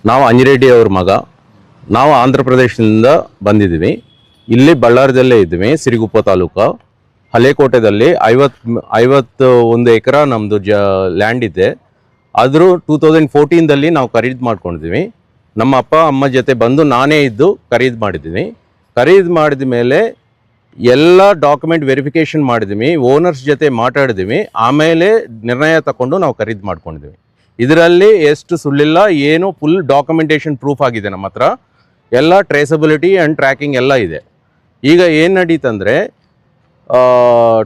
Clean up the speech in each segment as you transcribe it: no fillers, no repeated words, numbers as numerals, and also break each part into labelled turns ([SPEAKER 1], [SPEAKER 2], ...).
[SPEAKER 1] ನಾವು ಅಂಜಿರೆಡ್ಡಿ ಅವ್ರ ಮಗ. ನಾವು ಆಂಧ್ರ ಪ್ರದೇಶದಿಂದ ಬಂದಿದ್ದೀವಿ. ಇಲ್ಲಿ ಬಳ್ಳಾರಿಯಲ್ಲೇ ಇದ್ದೀವಿ. ಸಿರಿಗುಪ್ಪ ತಾಲೂಕು ಹಲೇಕೋಟೆದಲ್ಲಿ 51 ಎಕರೆ ನಮ್ಮದು ಲ್ಯಾಂಡ್ ಇದೆ. ಆದರೂ 2014ದಲ್ಲಿ ನಾವು ಖರೀದಿ ಮಾಡ್ಕೊಂಡಿದ್ದೀವಿ. ನಮ್ಮ ಅಪ್ಪ ಅಮ್ಮ ಜೊತೆ ಬಂದು ನಾನೇ ಇದ್ದು ಖರೀದಿ ಮಾಡಿದ್ದೀನಿ. ಖರೀದಿ ಮಾಡಿದ ಮೇಲೆ ಎಲ್ಲ ಡಾಕ್ಯುಮೆಂಟ್ ವೆರಿಫಿಕೇಷನ್ ಮಾಡಿದ್ದೀವಿ, ಓನರ್ಸ್ ಜೊತೆ ಮಾತಾಡಿದ್ದೀವಿ, ಆಮೇಲೆ ನಿರ್ಣಯ ತಗೊಂಡು ನಾವು ಖರೀದಿ ಮಾಡ್ಕೊಂಡಿದ್ದೀವಿ. ಇದರಲ್ಲಿ ಎಷ್ಟು ಸುಳ್ಳಿಲ್ಲ, ಏನು ಫುಲ್ ಡಾಕ್ಯುಮೆಂಟೇಷನ್ ಪ್ರೂಫ್ ಆಗಿದೆ ನಮ್ಮ ಹತ್ರ. ಎಲ್ಲ ಟ್ರೇಸಬಿಲಿಟಿ ಆ್ಯಂಡ್ ಟ್ರ್ಯಾಕಿಂಗ್ ಎಲ್ಲ ಇದೆ. ಈಗ ಏನು ನಡೀತಂದರೆ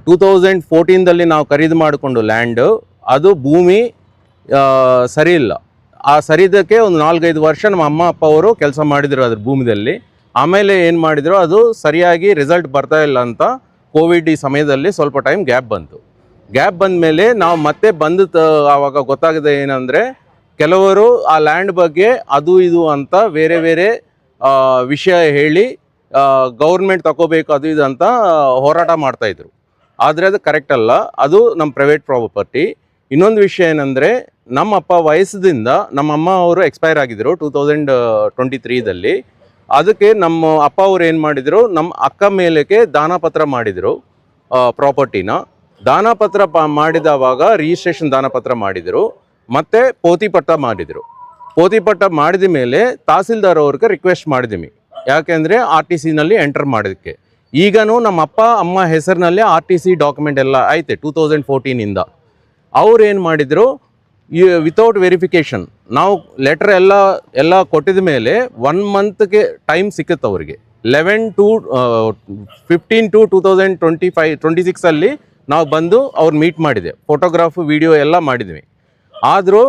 [SPEAKER 1] 2014ದಲ್ಲಿ ನಾವು ಖರೀದಿ ಮಾಡಿಕೊಂಡು ಲ್ಯಾಂಡು, ಅದು ಭೂಮಿ ಸರಿ ಇಲ್ಲ. ಆ ಸರಿದಕ್ಕೆ ಒಂದು 4-5 ವರ್ಷ ನಮ್ಮ ಅಮ್ಮ ಅಪ್ಪ ಅವರು ಕೆಲಸ ಮಾಡಿದರು ಅದ್ರ ಭೂಮಿದಲ್ಲಿ. ಆಮೇಲೆ ಏನು ಮಾಡಿದರು, ಅದು ಸರಿಯಾಗಿ ರಿಸಲ್ಟ್ ಬರ್ತಾ ಇಲ್ಲ ಅಂತ ಕೋವಿಡ್ ಈ ಸಮಯದಲ್ಲಿ ಸ್ವಲ್ಪ ಟೈಮ್ ಗ್ಯಾಪ್ ಬಂತು. ಗ್ಯಾಪ್ ಬಂದ ಮೇಲೆ ನಾವು ಮತ್ತೆ ಆವಾಗ ಗೊತ್ತಾಗಿದೆ ಏನಂದರೆ, ಕೆಲವರು ಆ ಲ್ಯಾಂಡ್ ಬಗ್ಗೆ ಅದು ಇದು ಅಂತ ಬೇರೆ ಬೇರೆ ವಿಷಯ ಹೇಳಿ ಗೌರ್ಮೆಂಟ್ ತಗೋಬೇಕು ಅದು ಇದು ಅಂತ ಹೋರಾಟ ಮಾಡ್ತಾಯಿದ್ರು. ಆದರೆ ಅದು ಕರೆಕ್ಟ್ ಅಲ್ಲ, ಅದು ನಮ್ಮ ಪ್ರೈವೇಟ್ ಪ್ರಾಪರ್ಟಿ. ಇನ್ನೊಂದು ವಿಷಯ ಏನಂದರೆ, ನಮ್ಮ ಅಪ್ಪ ವಯಸ್ಸದಿಂದ ನಮ್ಮ ಅಮ್ಮ ಅವರು ಎಕ್ಸ್ಪೈರ್ ಆಗಿದ್ದರು 2023ದಲ್ಲಿ. ಅದಕ್ಕೆ ನಮ್ಮ ಅಪ್ಪ ಅವರು ಏನು ಮಾಡಿದರು, ನಮ್ಮ ಅಕ್ಕ ಮೇಲಕ್ಕೆ ದಾನಪತ್ರ ಮಾಡಿದರು. ಪ್ರಾಪರ್ಟಿನ ದಾನಪತ್ರ ಮಾಡಿದವಾಗ ರಿಜಿಸ್ಟ್ರೇಷನ್ ದಾನಪತ್ರ ಮಾಡಿದರು, ಮತ್ತು ಪೋತಿಪಟ್ಟ ಮಾಡಿದರು. ಪೋತಿಪಟ್ಟ ಮಾಡಿದ ಮೇಲೆ ತಹಸೀಲ್ದಾರ್ ಅವ್ರಿಗೆ ರಿಕ್ವೆಸ್ಟ್ ಮಾಡಿದ್ದೀವಿ, ಯಾಕೆಂದರೆ RTCನಲ್ಲಿ ಎಂಟರ್ ಮಾಡೋದಕ್ಕೆ. ಈಗನೂ ನಮ್ಮ ಅಪ್ಪ ಅಮ್ಮ ಹೆಸರಿನಲ್ಲೇ RTC ಡಾಕ್ಯುಮೆಂಟ್ ಎಲ್ಲ ಐತೆ 2014ಇಂದ. ಅವ್ರು ಏನು ಮಾಡಿದರು, ವಿತೌಟ್ ವೆರಿಫಿಕೇಷನ್ ನಾವು ಲೆಟ್ರ್ ಎಲ್ಲ ಕೊಟ್ಟಿದ ಮೇಲೆ 1 ಮಂತ್ಗೆ ಟೈಮ್ ಸಿಕ್ಕುತ್ತೆ ಅವ್ರಿಗೆ. 15/2/2026 ನಾವು ಬಂದು ಅವ್ರು ಮೀಟ್ ಮಾಡಿದೆ, ಫೋಟೋಗ್ರಾಫು ವಿಡಿಯೋ ಎಲ್ಲ ಮಾಡಿದ್ವಿ. ಆದರೂ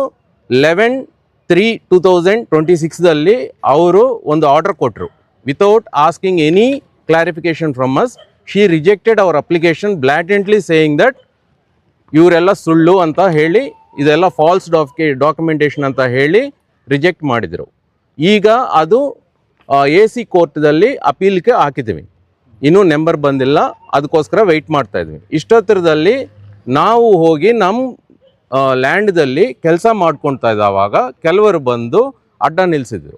[SPEAKER 1] 11/3/2026 ಅವರು ಒಂದು ಆರ್ಡರ್ ಕೊಟ್ಟರು, without asking any clarification from us. She rejected our application blatantly saying that ಇವರೆಲ್ಲ ಸುಳ್ಳು ಅಂತ ಹೇಳಿ, ಇದೆಲ್ಲ ಫಾಲ್ಸ್ ಡಾಕ್ಯುಮೆಂಟೇಷನ್ ಅಂತ ಹೇಳಿ ರಿಜೆಕ್ಟ್ ಮಾಡಿದರು. ಈಗ ಅದು AC ಕೋರ್ಟ್ದಲ್ಲಿ ಅಪೀಲ್ಗೆ ಹಾಕಿದ್ದೀವಿ. ಇನ್ನೂ ನಂಬರ್ ಬಂದಿಲ್ಲ, ಅದಕ್ಕೋಸ್ಕರ ವೆಯ್ಟ್ ಮಾಡ್ತಾಯಿದ್ವಿ. ಇಷ್ಟೊತ್ತರದಲ್ಲಿ ನಾವು ಹೋಗಿ ನಮ್ಮ ಲ್ಯಾಂಡ್ದಲ್ಲಿ ಕೆಲಸ ಮಾಡ್ಕೊಳ್ತಾ ಇದ್ದಾವಾಗ ಕೆಲವರು ಬಂದು ಅಡ್ಡ ನಿಲ್ಲಿಸಿದ್ರು.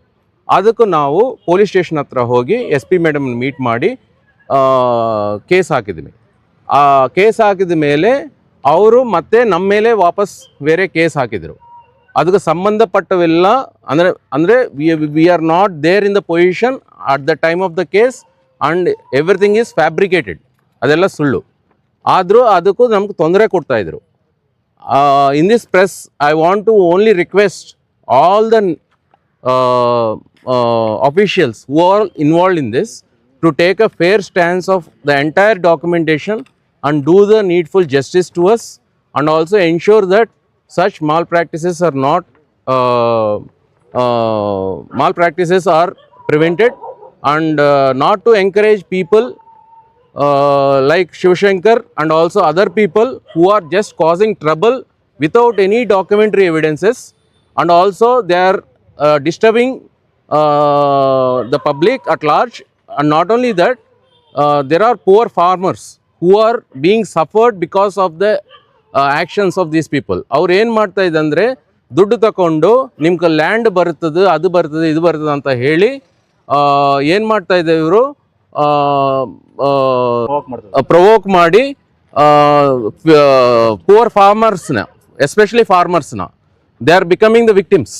[SPEAKER 1] ಅದಕ್ಕೂ ನಾವು ಪೊಲೀಸ್ ಸ್ಟೇಷನ್ ಹತ್ರ ಹೋಗಿ SP ಮೇಡಮ್ ಮೀಟ್ ಮಾಡಿ ಕೇಸ್ ಹಾಕಿದ್ವಿ. ಆ ಕೇಸ್ ಹಾಕಿದ ಮೇಲೆ ಅವರು ಮತ್ತೆ ನಮ್ಮ ಮೇಲೆ ವಾಪಸ್ ಬೇರೆ ಕೇಸ್ ಹಾಕಿದರು. ಅದಕ್ಕೆ ಸಂಬಂಧಪಟ್ಟವೆಲ್ಲ ಅಂದರೆ we are not there in the position at the time of the case and everything is fabricated, ಅದೆಲ್ಲ ಸುಳ್ಳು. ಆದರೂ ಅದಕ್ಕೂ ನಮ್ಗೆ ತೊಂದರೆ ಕೊಡ್ತಾಯಿದ್ರು. In this press I want to only request all the officials who are involved in this to take a fair stance of the entire documentation and do the needful justice to us, and also ensure that such malpractices are not malpractices are prevented, and not to encourage people like Shivashankar and also other people who are just causing trouble without any documentary evidences, and also they are disturbing the public at large. And not only that, there are poor farmers who are being suffered because of the actions of these people. ಅವ್ರು ಏನು ಮಾಡ್ತಾ ಇದ್ದಂದರೆ, ದುಡ್ಡು ತಗೊಂಡು ನಿಮ್ಗೆ land ಬರ್ತದೆ, ಅದು ಬರ್ತದೆ, ಇದು ಬರ್ತದೆ ಅಂತ ಹೇಳಿ ಏನು ಮಾಡ್ತಾ ಇದ್ದಾರೆ ಇವರು, ಪ್ರೊವೋಕ್ ಮಾಡಿ ಪೂರ್ ಫಾರ್ಮರ್ಸ್ನ, ಎಸ್ಪೆಷಲಿ ಫಾರ್ಮರ್ಸ್ನ, they are becoming the victims.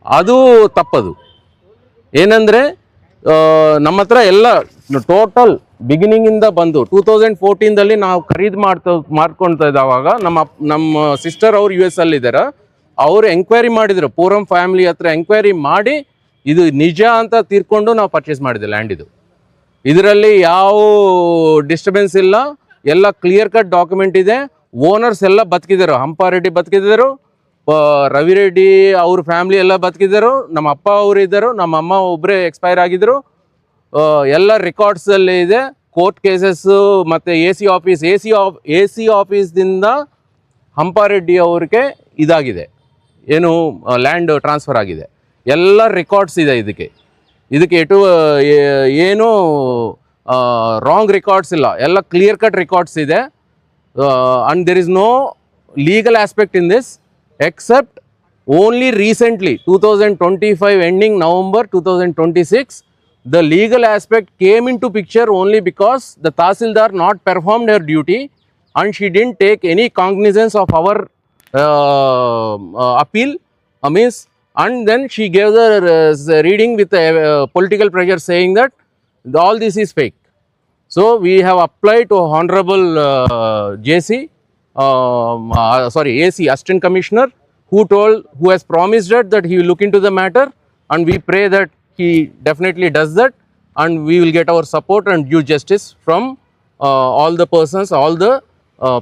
[SPEAKER 1] ಅದು ತಪ್ಪದು. ಏನಂದರೆ ನಮ್ಮ ಹತ್ರ ಎಲ್ಲ ಟೋಟಲ್ ಬಿಗಿನಿಂಗಿಂದ ಬಂದು 2014ದಲ್ಲಿ ನಾವು ಖರೀದಿ ಮಾಡ್ಕೊಳ್ತಾ ಇದ್ದಾವಾಗ ನಮ್ಮ ಸಿಸ್ಟರ್ ಅವರು US ಅಲ್ಲಿದ್ದಾರೆ. ಅವರು ಎಂಕ್ವೈರಿ ಮಾಡಿದರು, ಪೂರಂ ಫ್ಯಾಮಿಲಿ ಹತ್ರ ಎಂಕ್ವೈರಿ ಮಾಡಿ ಇದು ನಿಜ ಅಂತ ತೀರ್ಕೊಂಡು ನಾವು ಪರ್ಚೇಸ್ ಮಾಡಿದೆ ಲ್ಯಾಂಡ್. ಇದರಲ್ಲಿ ಯಾವ ಡಿಸ್ಟರ್ಬೆನ್ಸ್ ಇಲ್ಲ, ಎಲ್ಲ ಕ್ಲಿಯರ್ ಕಟ್ ಡಾಕ್ಯುಮೆಂಟ್ ಇದೆ. ಓನರ್ಸ್ ಎಲ್ಲ ಬದುಕಿದರು, ಹಂಪಾರೆಡ್ಡಿ ಬದುಕಿದರು, ರವಿರೆಡ್ಡಿ ಅವ್ರ ಫ್ಯಾಮಿಲಿ ಎಲ್ಲ ಬದುಕಿದ್ದರು, ನಮ್ಮ ಅಪ್ಪ ಅವರು ಇದ್ದರು, ನಮ್ಮ ಅಮ್ಮ ಒಬ್ಬರೇ ಎಕ್ಸ್ಪೈರ್ ಆಗಿದ್ದರು. ಎಲ್ಲ ರೆಕಾರ್ಡ್ಸಲ್ಲಿ ಇದೆ. ಕೋರ್ಟ್ ಕೇಸಸ್ಸು ಮತ್ತು AC ಆಫೀಸ್ದಿಂದ ಹಂಪಾರೆಡ್ಡಿ ಅವ್ರಿಗೆ ಇದಾಗಿದೆ, ಏನು ಲ್ಯಾಂಡ್ ಟ್ರಾನ್ಸ್ಫರ್ ಆಗಿದೆ. ಎಲ್ಲ ರೆಕಾರ್ಡ್ಸ್ ಇದೆ. ಇದಕ್ಕೆ ಏನು ರಾಂಗ್ ರೆಕಾರ್ಡ್ಸ್ ಇಲ್ಲ, ಎಲ್ಲ ಕ್ಲಿಯರ್ ಕಟ್ ರೆಕಾರ್ಡ್ಸ್ ಇದೆ. And there is no legal aspect in this except Only recently, 2025 ending November 2026, the legal aspect came into picture only because the Tahsildar not performed her duty and she didn't take any cognizance of our appeal, means, and then she gave the reading with political pressure saying that all this is fake. So we have applied to Honorable JC, AC, Assistant Commissioner, who has promised that he will look into the matter, and we pray that he definitely does that, and we will get our support and due justice from all the persons, all the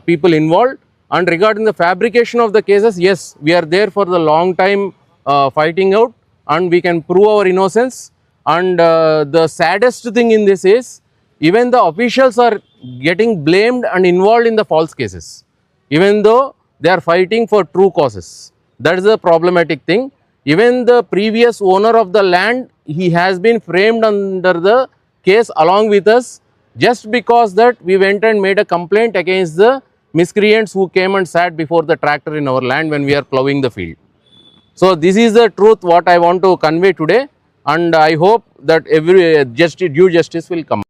[SPEAKER 1] people involved. And regarding the fabrication of the cases, yes, we are there for the long time fighting out, and we can prove our innocence. And the saddest thing in this is, even the officials are getting blamed and involved in the false cases, even though they are fighting for true causes. That is the problematic thing. Even the previous owner of the land, he has been framed under the case along with us, just because that we went and made a complaint against the miscreants who came and sat before the tractor in our land when we are plowing the field. So this is the truth what I want to convey today, and I hope that due justice will come.